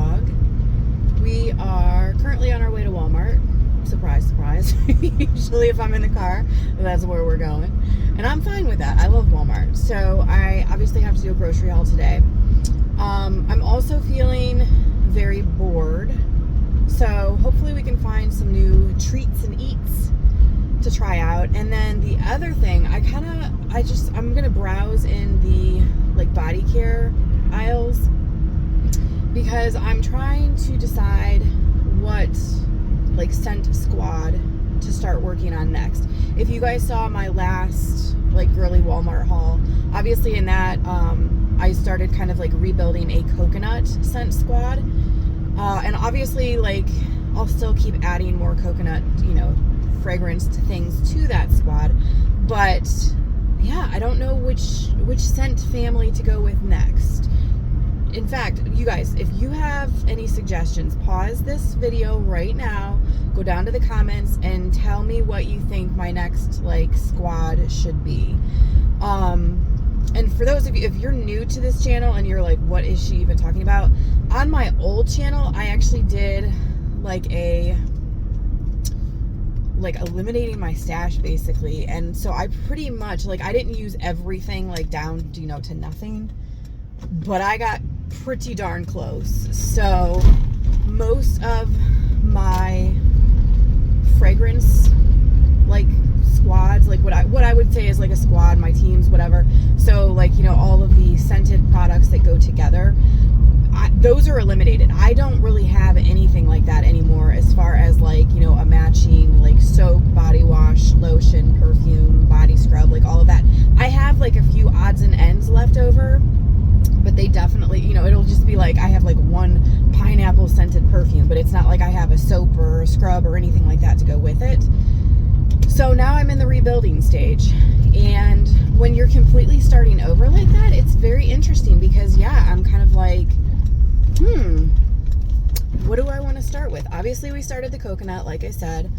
vlog. We are currently on our way to Walmart. Surprise, surprise. Usually if I'm in the car, that's where we're going. And I'm fine with that. I love Walmart. So I obviously have to do a grocery haul today. I'm also feeling very bored. So hopefully we can find some new treats and eats to try out. And then the other thing, I'm going to browse in the like body care aisles because I'm trying to decide what like scent squad to start working on next. If you guys saw my last like girly Walmart haul, obviously in that I started kind of like rebuilding a coconut scent squad, and obviously like I'll still keep adding more coconut, fragrance to things to that squad, but yeah, I don't know which scent family to go with next. In fact, you guys, if you have any suggestions, pause this video right now, go down to the comments and tell me what you think my next like squad should be. And for those of you, if you're new to this channel and you're like, what is she even talking about? On my old channel, I actually did like eliminating my stash basically. And so I pretty much I didn't use everything like down, to nothing, but I got pretty darn close. So most of my fragrance like squads, like what I would say is like a squad, my teams, whatever. So all of the scented products that go together, those are eliminated. I don't really have anything like that anymore as far as a matching like soap, body wash, lotion, perfume, body scrub, like all of that. I have like a few odds and ends left over, but they definitely, it'll just be like I have like one pineapple scented perfume, but it's not like I have a soap or a scrub or anything like that to go with it. So now I'm in the rebuilding stage, and when you're completely starting over like that, it's very interesting because I'm kind of like, what do I want to start with? Obviously we started the coconut, like I said,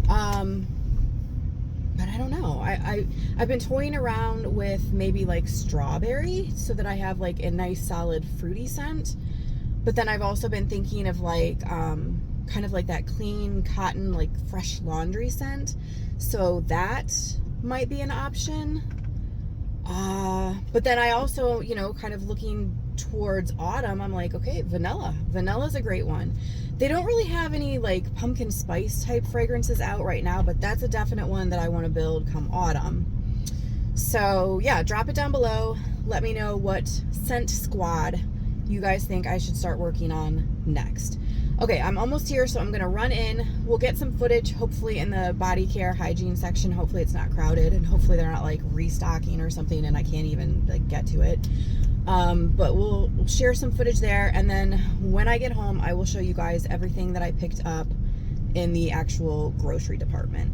but I don't know. I've been toying around with maybe like strawberry so that I have like a nice solid fruity scent, but then I've also been thinking of like kind of like that clean cotton, like fresh laundry scent, so that might be an option. But then I also, kind of looking towards autumn, I'm like, okay, vanilla's a great one. They don't really have any like pumpkin spice type fragrances out right now, but that's a definite one that I want to build come autumn. So yeah, drop it down below. Let me know what scent squad you guys think I should start working on next. Okay, I'm almost here, so I'm gonna run in. We'll get some footage, hopefully in the body care hygiene section. Hopefully it's not crowded, and hopefully they're not like restocking or something and I can't even like get to it. But we'll share some footage there, and then when I get home, I will show you guys everything that I picked up in the actual grocery department.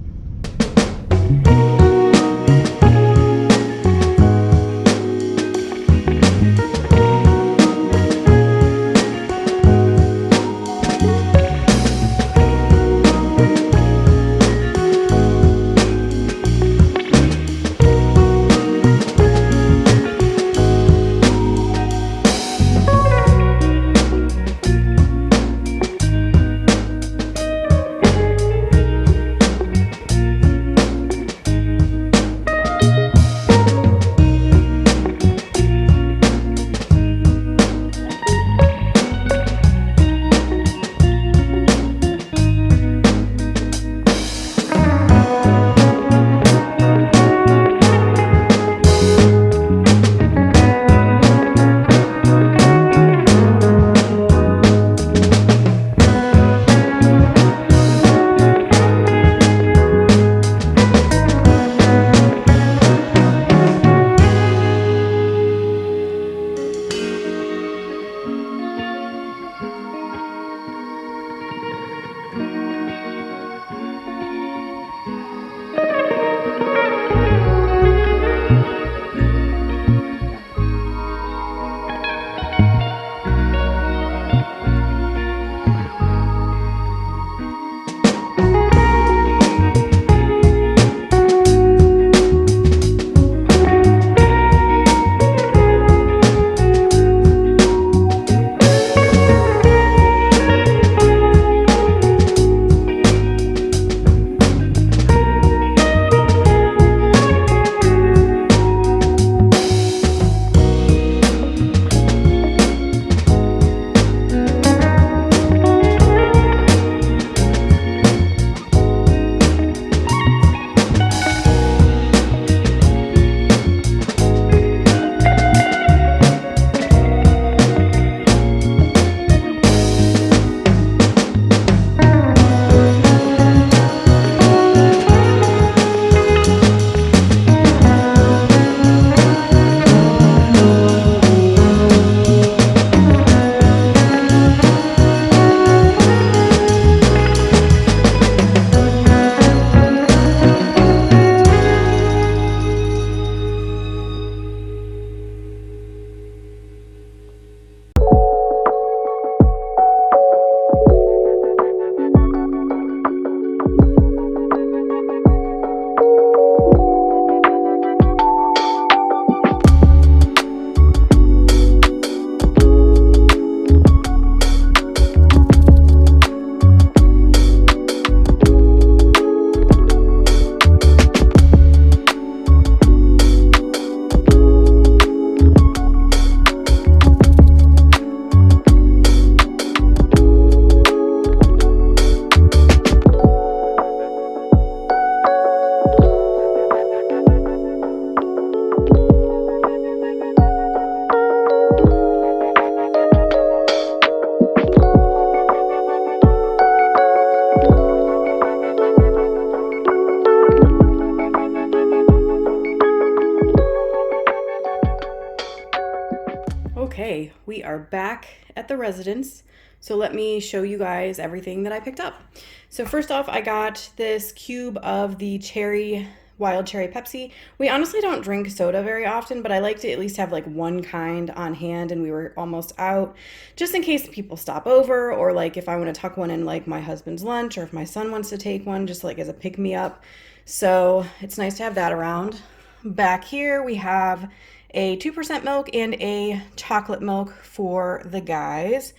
are back at the residence. So let me show you guys everything that I picked up. So first off, I got this cube of the wild cherry Pepsi. We honestly don't drink soda very often, but I like to at least have like one kind on hand, and we were almost out just in case people stop over, or like if I want to tuck one in like my husband's lunch, or if my son wants to take one just like as a pick me up. So it's nice to have that around. Back here we have a 2% milk and a chocolate milk for the guys,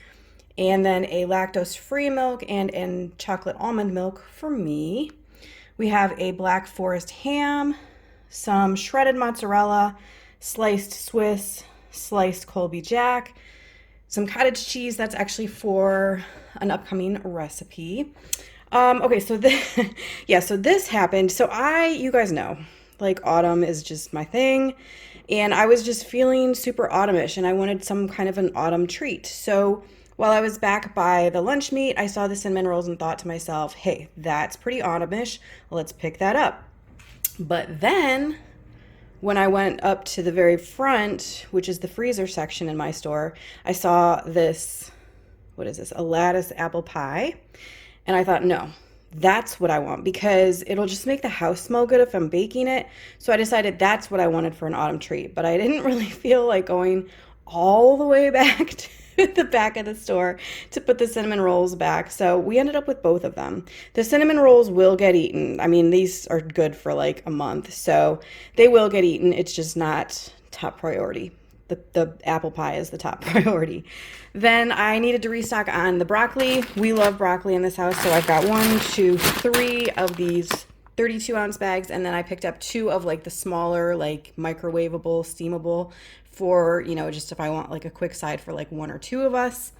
and then a lactose-free milk and a chocolate almond milk for me. We have a Black Forest ham, some shredded mozzarella, sliced Swiss, sliced Colby Jack, some cottage cheese. That's actually for an upcoming recipe. Okay, so so this happened. So you guys know, like autumn is just my thing. And I was just feeling super autumnish, and I wanted some kind of an autumn treat. So while I was back by the lunch meat, I saw the cinnamon rolls and thought to myself, hey, that's pretty autumnish. Let's pick that up. But then when I went up to the very front, which is the freezer section in my store, I saw this, what is this? A lattice apple pie. And I thought, no, that's what I want, because it'll just make the house smell good if I'm baking it. So I decided that's what I wanted for an autumn treat. But I didn't really feel like going all the way back to the back of the store to put the cinnamon rolls back. So we ended up with both of them. The cinnamon rolls will get eaten. I mean, these are good for like a month, so they will get eaten. It's just not top priority. The apple pie is the top priority. Then I needed to restock on the broccoli. We love broccoli in this house, so I've got 1, 2, 3 of these 32-ounce bags, and then I picked up 2 of like the smaller, like microwavable, steamable for, just if I want like a quick side for like 1 or 2 of us.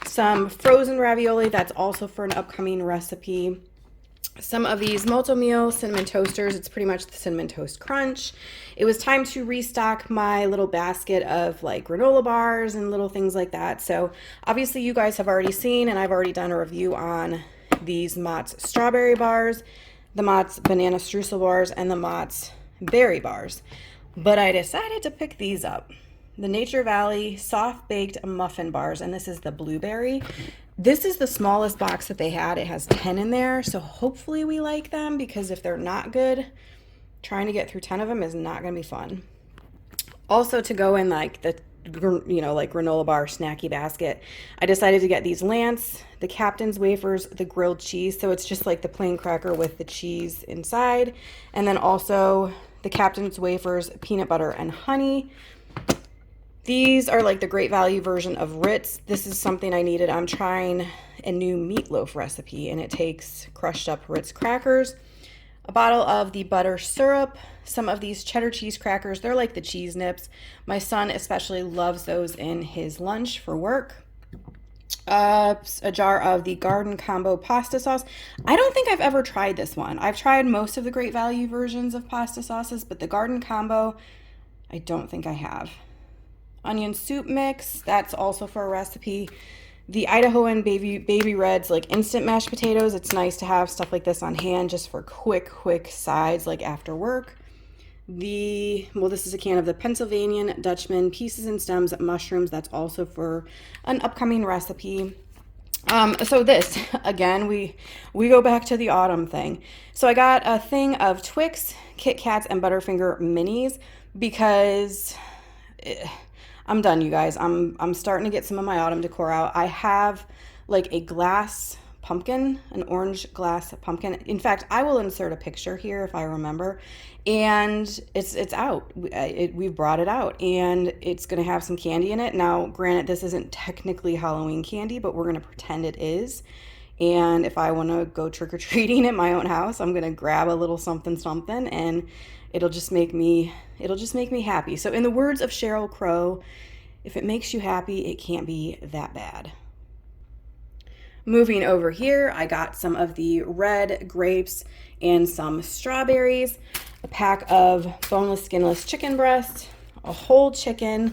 Some frozen ravioli, that's also for an upcoming recipe. Some of these Multi-Meal cinnamon toasters. It's pretty much the Cinnamon Toast Crunch. It was time to restock my little basket of like granola bars and little things like that. So obviously you guys have already seen, and I've already done a review on these Mott's strawberry bars, the Mott's banana streusel bars, and the Mott's berry bars. But I decided to pick these up. The Nature Valley soft baked muffin bars, and this is the blueberry. This is the smallest box that they had. It has 10 in there, so hopefully we like them, because if they're not good, trying to get through 10 of them is not going to be fun. Also, to go in like the like granola bar snacky basket, I decided to get these Lance, the Captain's wafers, the grilled cheese. So it's just like the plain cracker with the cheese inside, and then also the Captain's wafers, peanut butter and honey. These are like the Great Value version of Ritz. This is something I needed. I'm trying a new meatloaf recipe, and it takes crushed up Ritz crackers, a bottle of the butter syrup, some of these cheddar cheese crackers. They're like the cheese nips. My son especially loves those in his lunch for work. A jar of the Garden Combo pasta sauce. I don't think I've ever tried this one. I've tried most of the Great Value versions of pasta sauces, but the Garden Combo, I don't think I have. Onion soup mix, that's also for a recipe. The Idahoan baby reds, like instant mashed potatoes. It's nice to have stuff like this on hand just for quick sides, like after work. This is a can of the Pennsylvania Dutchman pieces and stems mushrooms. That's also for an upcoming recipe. So this, again, we go back to the autumn thing. So I got a thing of Twix, Kit Kats, and Butterfinger minis, because I'm done, you guys. I'm starting to get some of my autumn decor out. I have like a glass pumpkin, an orange glass pumpkin. In fact, I will insert a picture here if I remember. And it's out. We've brought it out, and it's going to have some candy in it. Now, granted, this isn't technically Halloween candy, but we're going to pretend it is. And if I want to go trick-or-treating at my own house, I'm going to grab a little something, and it'll just make me happy. So in the words of Sheryl Crow, if it makes you happy, it can't be that bad. Moving over here, I got some of the red grapes and some strawberries, a pack of boneless, skinless chicken breast, a whole chicken.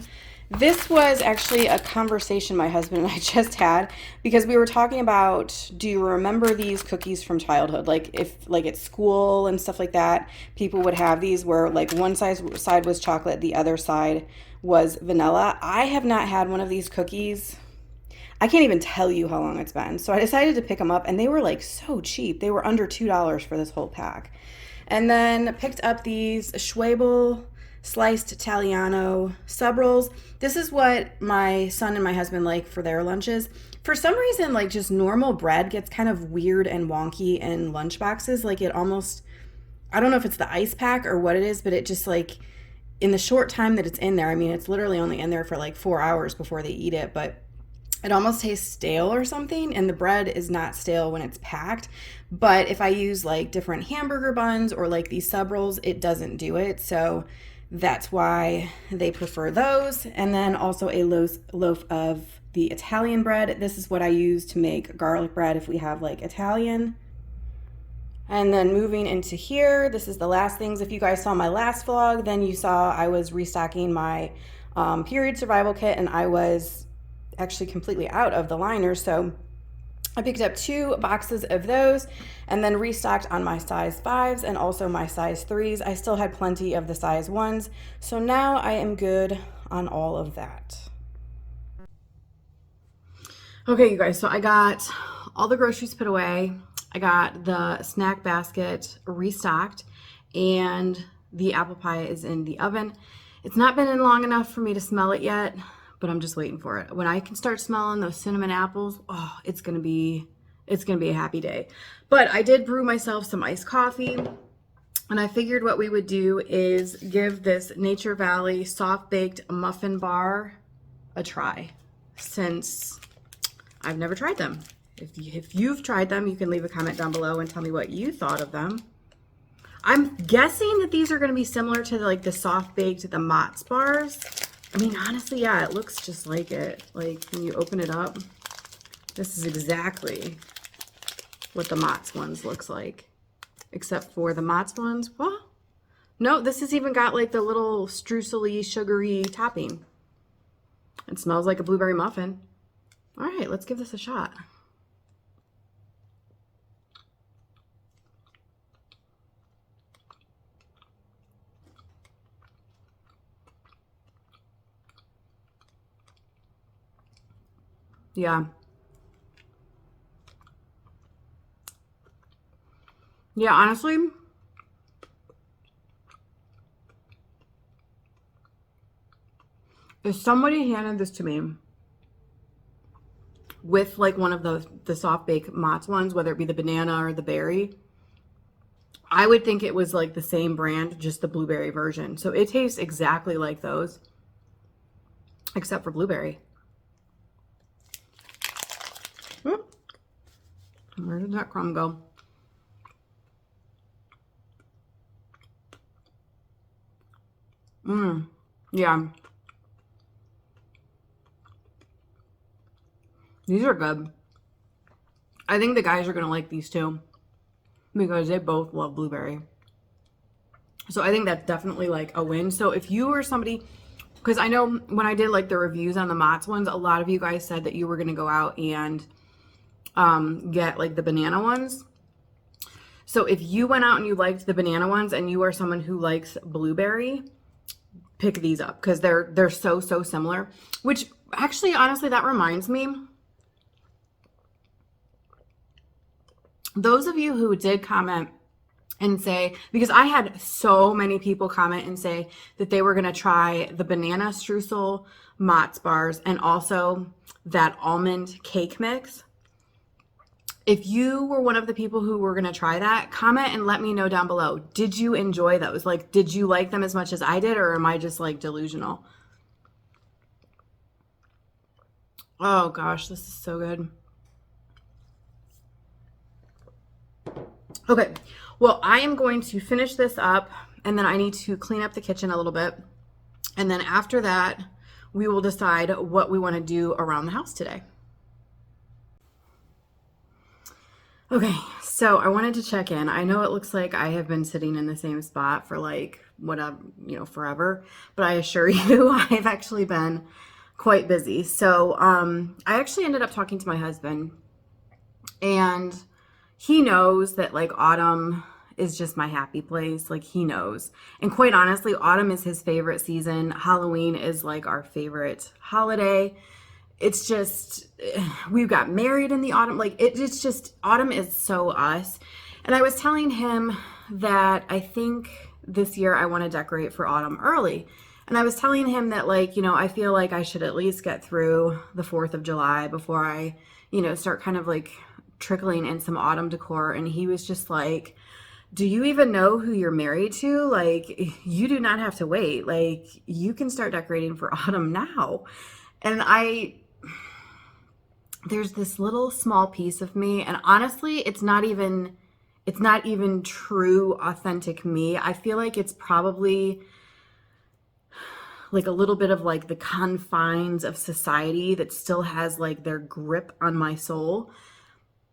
This was actually a conversation my husband and I just had, because we were talking about, do you remember these cookies from childhood? Like if like at school and stuff like that, people would have these where like one side was chocolate, the other side was vanilla. I have not had one of these cookies. I can't even tell you how long it's been. So I decided to pick them up, and they were like so cheap. They were under $2 for this whole pack. And then picked up these Schwebel sliced Italiano sub rolls. This is what my son and my husband like for their lunches. For some reason, like just normal bread gets kind of weird and wonky in lunch boxes. Like it almost, I don't know if it's the ice pack or what it is, but it just like in the short time that it's in there, I mean, it's literally only in there for like 4 hours before they eat it, but it almost tastes stale or something, and the bread is not stale when it's packed. But if I use like different hamburger buns or like these sub rolls, it doesn't do it. So that's why they prefer those. And then also a loaf of the Italian bread. This is what I use to make garlic bread if we have like Italian. And then moving into here, this is the last things. If you guys saw my last vlog, then you saw I was restocking my period survival kit, and I was actually completely out of the liners. So I picked up 2 boxes of those and then restocked on my size 5s and also my size 3s. I still had plenty of the size 1s. So now I am good on all of that. Okay, you guys, so I got all the groceries put away. I got the snack basket restocked, and the apple pie is in the oven. It's not been in long enough for me to smell it yet, but I'm just waiting for it. When I can start smelling those cinnamon apples, oh, it's gonna be a happy day. But I did brew myself some iced coffee, and I figured what we would do is give this Nature Valley soft baked muffin bar a try, since I've never tried them. If you've tried them, you can leave a comment down below and tell me what you thought of them. I'm guessing that these are going to be similar to like the soft baked, the Mott's bars. I mean, honestly, yeah, it looks just like it. Like when you open it up, this is exactly what the Mott's ones looks like. Except for the Mott's ones, well, no, this has even got like the little streusel-y, sugary topping. It smells like a blueberry muffin. All right, let's give this a shot. Yeah. Yeah, honestly, if somebody handed this to me with like one of the soft bake Mott's ones, whether it be the banana or the berry, I would think it was like the same brand, just the blueberry version. So it tastes exactly like those, except for blueberry. Where did that crumb go? Yeah. These are good. I think the guys are going to like these too, because they both love blueberry. So I think that's definitely like a win. So if you are somebody, because I know when I did like the reviews on the Mott's ones, a lot of you guys said that you were going to go out and get like the banana ones. So if you went out and you liked the banana ones and you are someone who likes blueberry, pick these up, because they're so similar. Which actually, honestly, that reminds me, those of you who did comment and say, because I had so many people comment and say that they were going to try the banana streusel Mott's bars and also that almond cake mix. If you were one of the people who were going to try that, comment and let me know down below. Did you enjoy those? Like, did you like them as much as I did, or am I just like delusional? Oh gosh, this is so good. Okay, well, I am going to finish this up, and then I need to clean up the kitchen a little bit. And then after that, we will decide what we want to do around the house today. Okay, so I wanted to check in. I know it looks like I have been sitting in the same spot for like whatever, forever, but I assure you I've actually been quite busy. So I actually ended up talking to my husband, and he knows that like autumn is just my happy place. Like, he knows. And quite honestly, autumn is his favorite season. Halloween is like our favorite holiday. It's just, we got married in the autumn. Like, it's just, autumn is so us. And I was telling him that I think this year I want to decorate for autumn early. And I was telling him that, like, I feel like I should at least get through the 4th of July before I, start kind of like trickling in some autumn decor. And he was just like, do you even know who you're married to? Like, you do not have to wait. Like, you can start decorating for autumn now. And there's this little small piece of me, and honestly, it's not even true authentic me. I feel like it's probably like a little bit of like the confines of society that still has like their grip on my soul.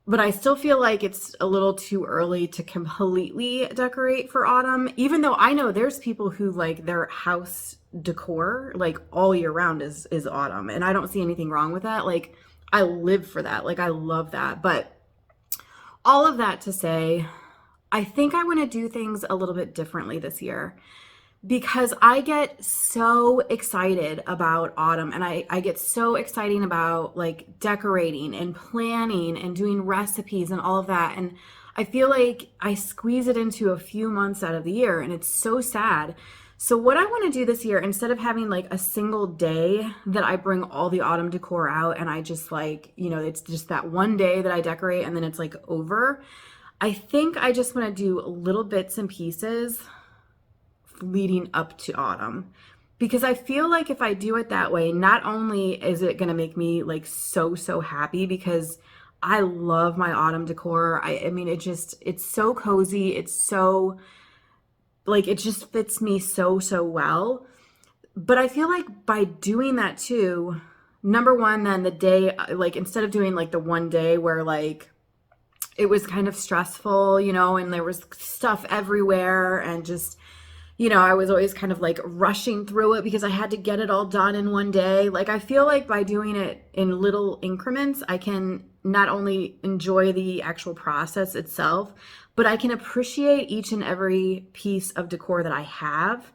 But I still feel like it's a little too early to completely decorate for autumn, even though I know there's people who like their house decor like all year round is autumn, and I don't see anything wrong with that. Like, I live for that. Like, I love that. But all of that to say, I think I want to do things a little bit differently this year, because I get so excited about autumn, and I get so exciting about like decorating and planning and doing recipes and all of that. And I feel like I squeeze it into a few months out of the year, and it's so sad. So what I want to do this year, instead of having like a single day that I bring all the autumn decor out and I just like, it's just that one day that I decorate and then it's like over, I think I just want to do little bits and pieces leading up to autumn, because I feel like if I do it that way, not only is it going to make me like so happy, because I love my autumn decor. I mean, it's so cozy. It's so like, it just fits me so well. But I feel like by doing that too, number one, then the day, like, instead of doing like the one day where like it was kind of stressful, and there was stuff everywhere, and just, I was always kind of like rushing through it because I had to get it all done in one day. Like, I feel like by doing it in little increments, I can not only enjoy the actual process itself, but I can appreciate each and every piece of decor that I have.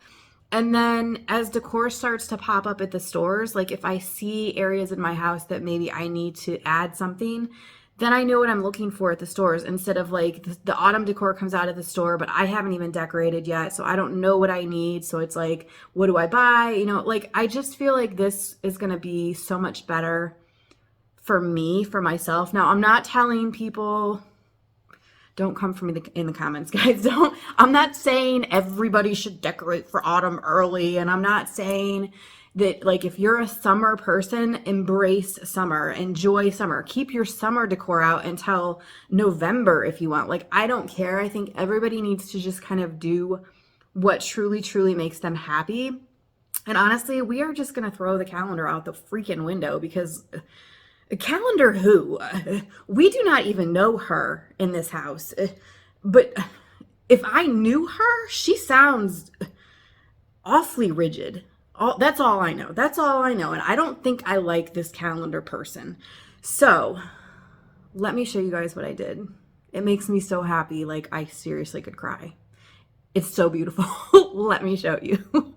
And then as decor starts to pop up at the stores, like if I see areas in my house that maybe I need to add something, then I know what I'm looking for at the stores, instead of like the autumn decor comes out of the store, but I haven't even decorated yet, so I don't know what I need. So it's like, what do I buy? Like, I just feel like this is going to be so much better for me, for myself. Now, I'm not telling people, don't come for me in the comments, guys. I'm not saying everybody should decorate for autumn early. And I'm not saying that, like, if you're a summer person, embrace summer, enjoy summer, keep your summer decor out until November if you want. Like, I don't care. I think everybody needs to just kind of do what truly makes them happy. And honestly, we are just going to throw the calendar out the freaking window, because calendar who? We do not even know her in this house. But if I knew her, she sounds awfully rigid. That's all I know. That's all I know. And I don't think I like this calendar person. So let me show you guys what I did. It makes me so happy. Like, I seriously could cry. It's so beautiful. Let me show you.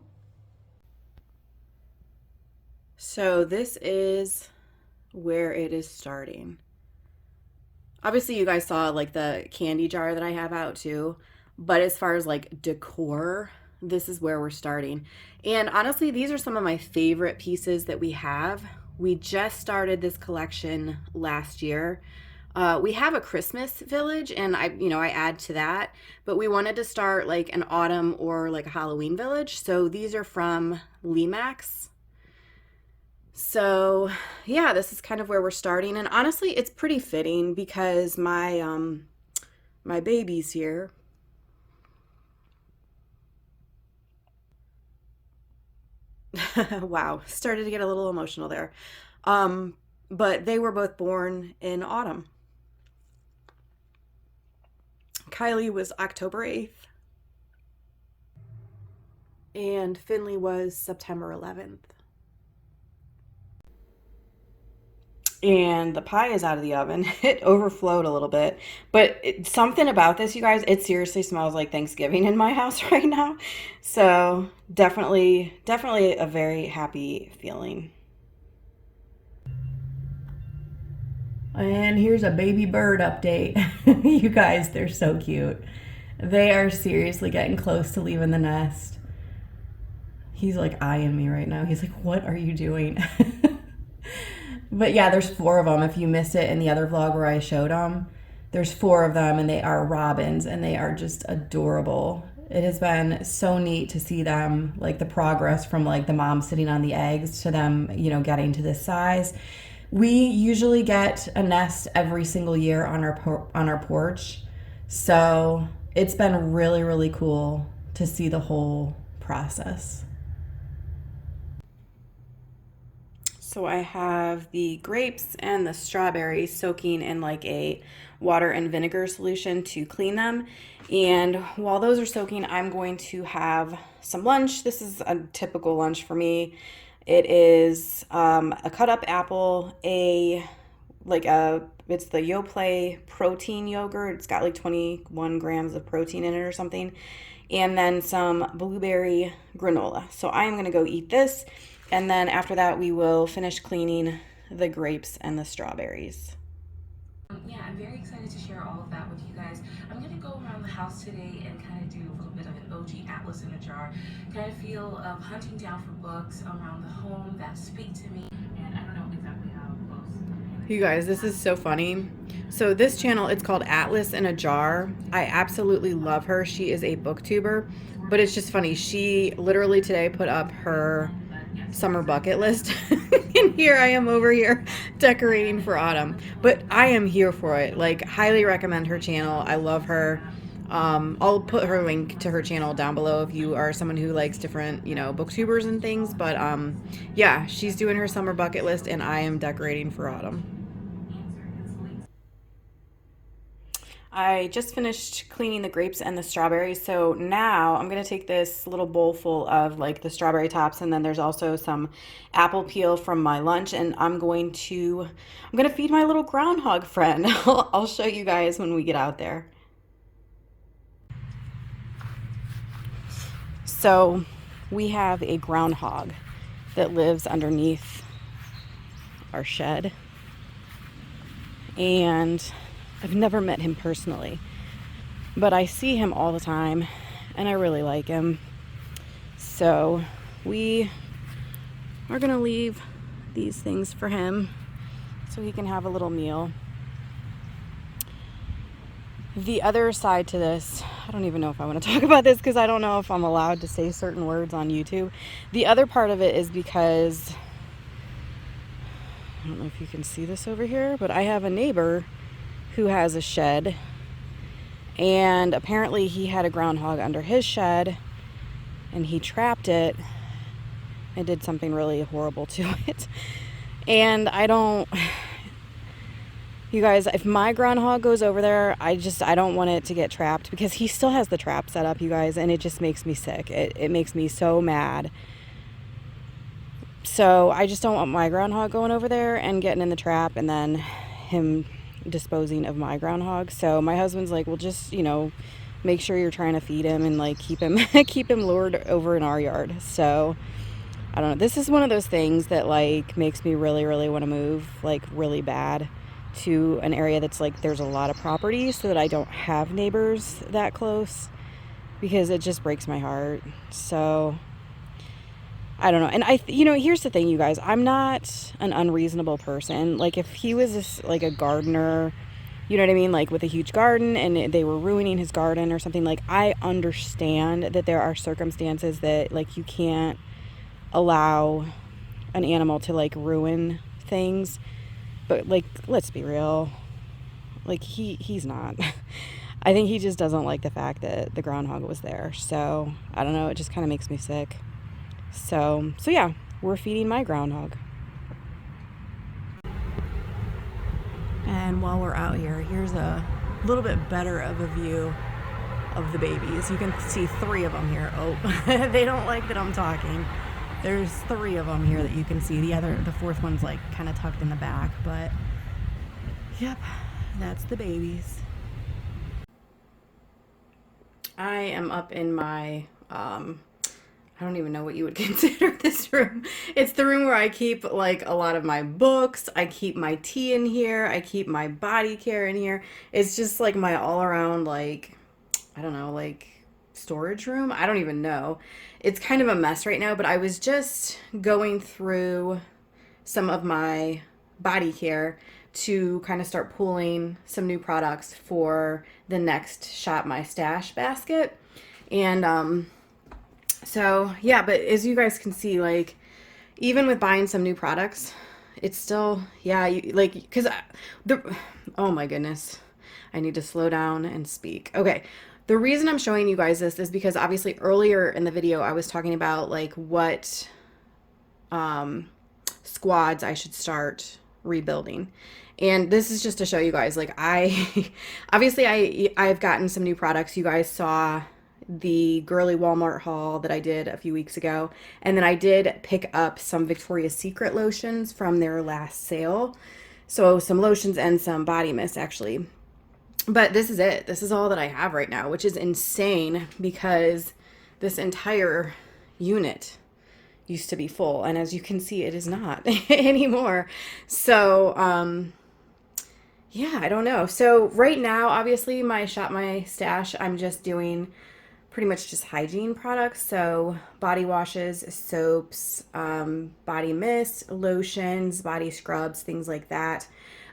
So this is where it is starting. Obviously you guys saw like the candy jar that I have out too, but as far as like decor, this is where we're starting. And honestly, these are some of my favorite pieces that we have. We just started this collection last year. We have a Christmas village, and I add to that, but we wanted to start like an autumn or like a Halloween village. So these are from Limax. So yeah, this is kind of where we're starting. And honestly, it's pretty fitting because my baby's here. Wow, started to get a little emotional there. But they were both born in autumn. Kylie was October 8th, and Finley was September 11th. and the pie is out of the oven. It overflowed a little bit, but something about this, you guys, it seriously smells like Thanksgiving in my house right now. So definitely a very happy feeling. And here's a baby bird update. You guys, they're so cute. They are seriously getting close to leaving the nest. He's like eyeing me right now. He's like, what are you doing? But yeah, there's 4 of them. If you missed it in the other vlog where I showed them, there's 4 of them, and they are robins, and they are just adorable. It has been so neat to see them, like the progress from like the mom sitting on the eggs to them, you know, getting to this size. We usually get a nest every single year on our porch, so it's been really cool to see the whole process. So I have the grapes and the strawberries soaking in like a water and vinegar solution to clean them. And while those are soaking, I'm going to have some lunch. This is a typical lunch for me. It is a cut up apple, it's the Yoplait protein yogurt. It's got like 21 grams of protein in it or something. And then some blueberry granola. So I'm going to go eat this. And then after that, we will finish cleaning the grapes and the strawberries. Yeah, I'm very excited to share all of that with you guys. I'm going to go around the house today and kind of do a little bit of an OG atlas in a jar, kind of feel of hunting down for books around the home that speak to me. And I don't know exactly how close. You guys, this is so funny. So this channel, it's called Atlas in a Jar. I absolutely love her. She is a booktuber, but it's just funny. She literally today put up her summer bucket list and here I am over here decorating for autumn, but I am here for it. Like, highly recommend her channel. I love her. I'll put her link to her channel down below if you are someone who likes different, you know, booktubers and things. But yeah, she's doing her summer bucket list and I am decorating for autumn. I just finished cleaning the grapes and the strawberries, so now I'm going to take this little bowl full of like the strawberry tops, and then there's also some apple peel from my lunch, and I'm going to feed my little groundhog friend. I'll show you guys when we get out there. So we have a groundhog that lives underneath our shed, and I've never met him personally, but I see him all the time and I really like him. So we are gonna leave these things for him so he can have a little meal. The other side to this, I don't even know if I want to talk about this because I don't know if I'm allowed to say certain words on YouTube. The other part of it is because, I don't know if you can see this over here, but I have a neighbor who has a shed, and apparently he had a groundhog under his shed and he trapped it and did something really horrible to it. And you guys, if my groundhog goes over there, I don't want it to get trapped because he still has the trap set up, you guys, and it just makes me sick. It makes me so mad. So I just don't want my groundhog going over there and getting in the trap and then him disposing of my groundhog. So my husband's like, well, just, you know, make sure you're trying to feed him and like keep him lured over in our yard. So I don't know. This is one of those things that like makes me really want to move like really bad to an area that's like there's a lot of property so that I don't have neighbors that close, because it just breaks my heart. So I don't know. And here's the thing, you guys, I'm not an unreasonable person. Like, if he was like a gardener, you know what I mean? Like with a huge garden and they were ruining his garden or something, like I understand that there are circumstances that like you can't allow an animal to like ruin things. But like, let's be real. Like he's not. I think he just doesn't like the fact that the groundhog was there. So I don't know. It just kind of makes me sick. So yeah, we're feeding my groundhog. And while we're out here, here's a little bit better of a view of the babies. You can see 3 of them here. Oh, they don't like that I'm talking. There's 3 of them here that you can see. The fourth one's like kind of tucked in the back, but yep, that's the babies. I am up in my, I don't even know what you would consider this room. It's the room where I keep like a lot of my books. I keep my tea in here. I keep my body care in here. It's just like my all around, like, I don't know, like storage room. I don't even know. It's kind of a mess right now, but I was just going through some of my body care to kind of start pulling some new products for the next Shop My Stash basket. And so, yeah, but as you guys can see, like, even with buying some new products, it's still, yeah, like, because oh my goodness, I need to slow down and speak. Okay. The reason I'm showing you guys this is because obviously earlier in the video, I was talking about like what squads I should start rebuilding. And this is just to show you guys, like obviously I've gotten some new products. You guys saw the girly Walmart haul that I did a few weeks ago. And then I did pick up some Victoria's Secret lotions from their last sale. So some lotions and some body mist actually. But this is it. This is all that I have right now, which is insane because this entire unit used to be full. And as you can see, it is not anymore. So, yeah, I don't know. So right now, obviously my Shop My Stash, I'm just doing pretty much just hygiene products. So body washes, soaps, body mist, lotions, body scrubs, things like that.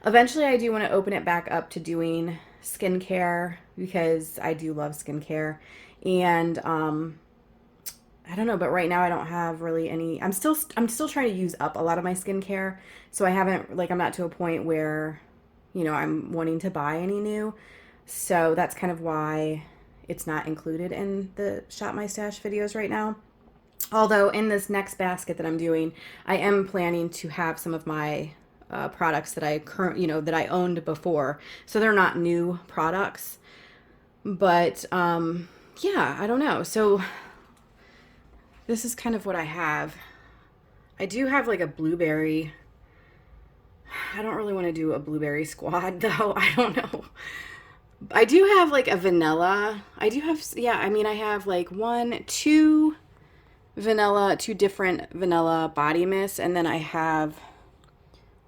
Eventually I do want to open it back up to doing skincare because I do love skincare. And I don't know, but right now I don't have really any. I'm still trying to use up a lot of my skincare. So I haven't, like, I'm not to a point where, you know, I'm wanting to buy any new. So that's kind of why it's not included in the Shop My Stash videos right now. Although in this next basket that I'm doing, I am planning to have some of my products that that I owned before. So they're not new products, but yeah, I don't know. So this is kind of what I have. I do have like a blueberry. I don't really want to do a blueberry squad though. I don't know. I do have like a vanilla. I do have, yeah, I mean, I have like two different vanilla body mists, and then I have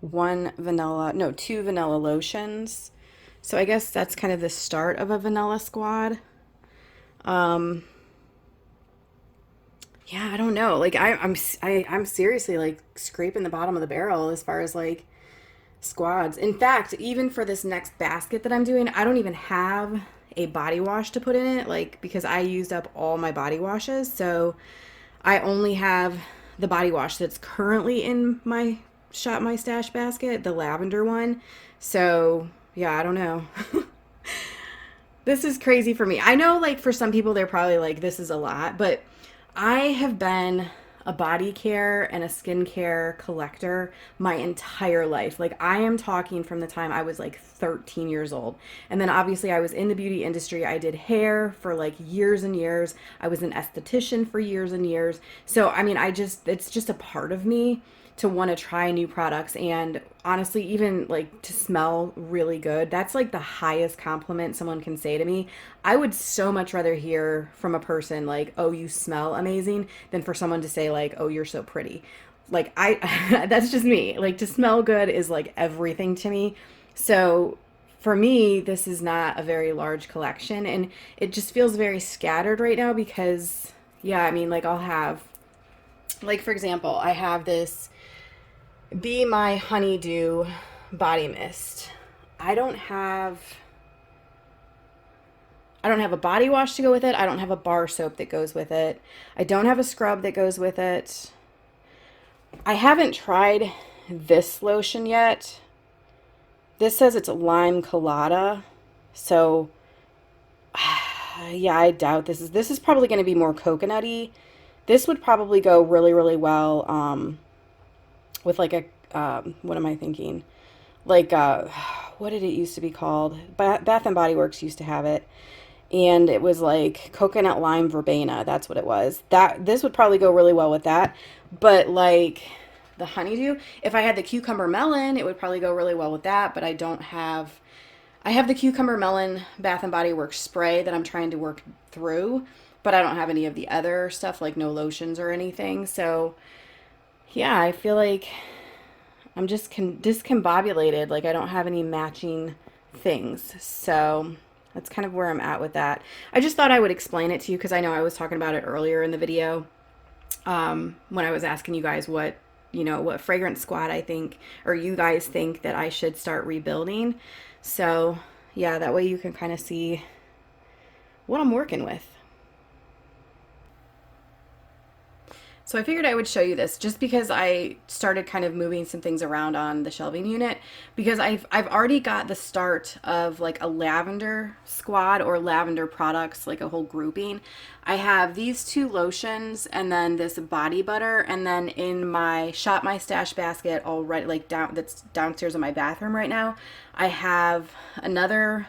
two vanilla lotions. So I guess that's kind of the start of a vanilla squad. Yeah, I don't know. Like I'm seriously like scraping the bottom of the barrel as far as like squads. In fact, even for this next basket that I'm doing, I don't even have a body wash to put in it, like, because I used up all my body washes. So I only have the body wash that's currently in my Shop My Stash basket, the lavender one. So yeah, I don't know. This is crazy for me. I know, like, for some people, they're probably like, this is a lot, but I have been a body care and a skincare collector my entire life. Like, I am talking from the time I was like 13 years old. And then obviously I was in the beauty industry. I did hair for like years and years. I was an esthetician for years and years. So, I mean, it's just a part of me to want to try new products, and honestly, even like to smell really good. That's like the highest compliment someone can say to me. I would so much rather hear from a person like, "Oh, you smell amazing," than for someone to say like, "Oh, you're so pretty." Like, that's just me. Like, to smell good is like everything to me. So for me, this is not a very large collection, and it just feels very scattered right now because, yeah, I mean, like, I'll have, like, for example, I have this Be My Honeydew body mist. I don't have a body wash to go with it. I don't have a bar soap that goes with it. I don't have a scrub that goes with it. I haven't tried this lotion yet. This says it's lime colada. So yeah, I doubt this is probably going to be more coconutty. This would probably go really, really well with like a what am I thinking? Like what did it used to be called? Bath and Body Works used to have it. and it was like coconut lime verbena. That's what it was. This would probably go really well with that. But like the honeydew, if I had the cucumber melon, it would probably go really well with that. But I don't have. I have the cucumber melon Bath and Body Works spray that I'm trying to work through, but I don't have any of the other stuff like no lotions or anything. So yeah, I feel like I'm just discombobulated. Like I don't have any matching things. So that's kind of where I'm at with that. I just thought I would explain it to you because I know I was talking about it earlier in the video, when I was asking you guys what fragrance squad I think, or you guys think that I should start rebuilding. So yeah, that way you can kind of see what I'm working with. So I figured I would show you this just because I started kind of moving some things around on the shelving unit, because I've already got the start of like a lavender squad or lavender products, like a whole grouping. I have these 2 lotions and then this body butter, and then in my Shop My Stash basket already, like that's downstairs in my bathroom right now, I have another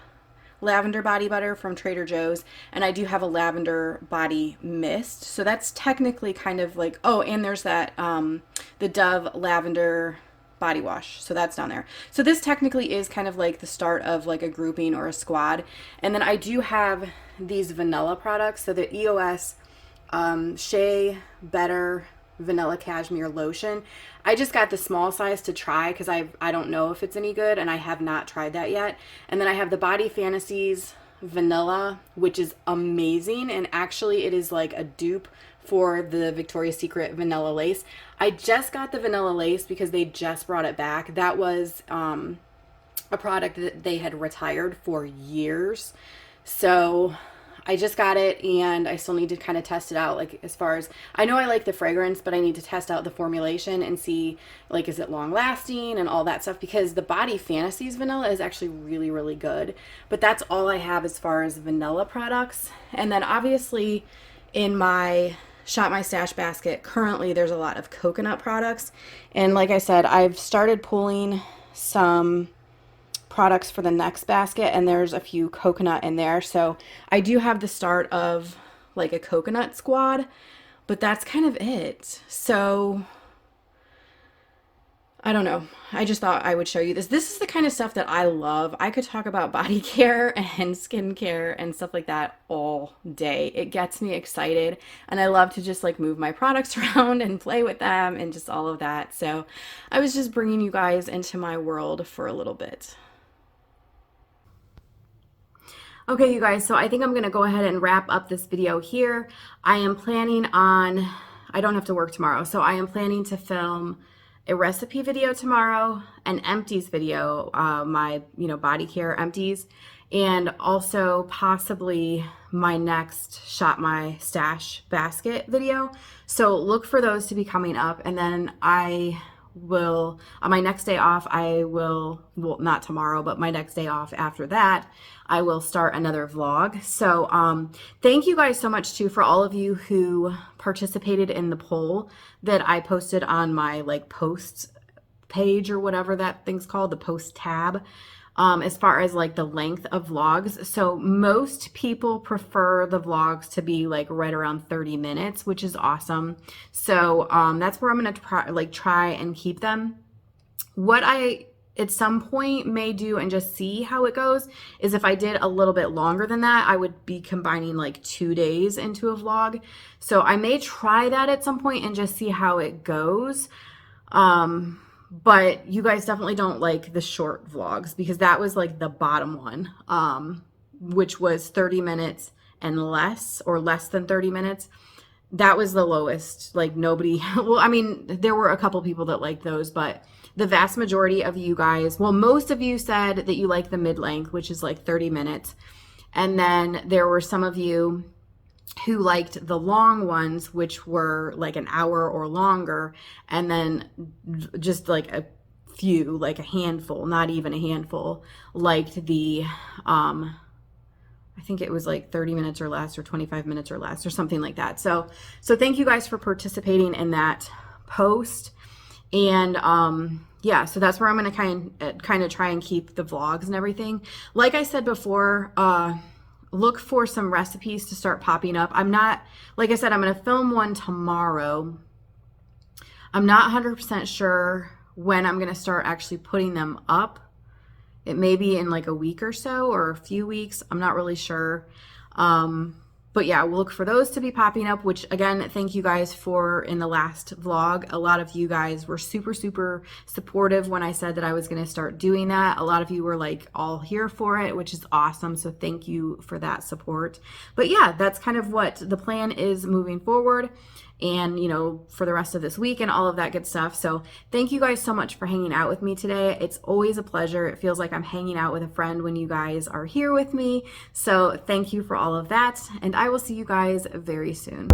lavender body butter from Trader Joe's, and I do have a lavender body mist. So that's technically kind of like, oh, and there's that the Dove lavender body wash. So that's down there. So this technically is kind of like the start of like a grouping or a squad. And then I do have these vanilla products. So the EOS Shea Better Vanilla Cashmere Lotion. I just got the small size to try because I don't know if it's any good, and I have not tried that yet. And then I have the Body Fantasies Vanilla, which is amazing, and actually it is like a dupe for the Victoria's Secret Vanilla Lace. I just got the Vanilla Lace because they just brought it back. That was a product that they had retired for years. So I just got it, and I still need to kind of test it out. Like, as far as I know, I like the fragrance, but I need to test out the formulation and see, like, is it long lasting and all that stuff, because the Body Fantasies vanilla is actually really, really good. But that's all I have as far as vanilla products. And then obviously in my Shop My Stash basket, currently there's a lot of coconut products. And like I said, I've started pulling some products for the next basket, and there's a few coconut in there. So I do have the start of like a coconut squad, but that's kind of it. So I don't know. I just thought I would show you this. This is the kind of stuff that I love. I could talk about body care and skincare and stuff like that all day. It gets me excited, and I love to just like move my products around and play with them and just all of that. So I was just bringing you guys into my world for a little bit. Okay, you guys, so I think I'm going to go ahead and wrap up this video here. I am planning on, I don't have to work tomorrow, so I am planning to film a recipe video tomorrow, an empties video, my, body care empties, and also possibly my next Shop My Stash basket video. So look for those to be coming up, and then I will, on my next day off, well, not tomorrow, but my next day off after that, I will start another vlog. So thank you guys so much too for all of you who participated in the poll that I posted on my like posts page, or whatever that thing's called, the post tab, as far as like the length of vlogs. So most people prefer the vlogs to be like right around 30 minutes, which is awesome. So that's where I'm going to try and keep them. What I at some point may do, and just see how it goes, is if I did a little bit longer than that, I would be combining like 2 days into a vlog. So I may try that at some point and just see how it goes. But you guys definitely don't like the short vlogs, because that was like the bottom one, which was 30 minutes and less, or less than 30 minutes. That was the lowest. Like nobody, well, I mean, there were a couple people that liked those, but the vast majority of you guys, well, most of you said that you like the mid-length, which is like 30 minutes. And then there were some of you who liked the long ones, which were like an hour or longer. And then just like a few, like a handful, not even a handful, liked the, I think it was like 30 minutes or less, or 25 minutes or less, or something like that. So thank you guys for participating in that post. And yeah, so that's where I'm going to kind of try and keep the vlogs and everything. Like I said before, look for some recipes to start popping up. I'm not, like I said, I'm going to film one tomorrow. I'm not 100% sure when I'm going to start actually putting them up. It may be in like a week or so, or a few weeks. I'm not really sure. But yeah, we'll look for those to be popping up, which again, thank you guys for in the last vlog. A lot of you guys were super, super supportive when I said that I was going to start doing that. A lot of you were like all here for it, which is awesome. So thank you for that support. But yeah, that's kind of what the plan is moving forward, and, you know, for the rest of this week and all of that good stuff. So thank you guys so much for hanging out with me today. It's always a pleasure. It feels like I'm hanging out with a friend when you guys are here with me. So thank you for all of that, and I will see you guys very soon.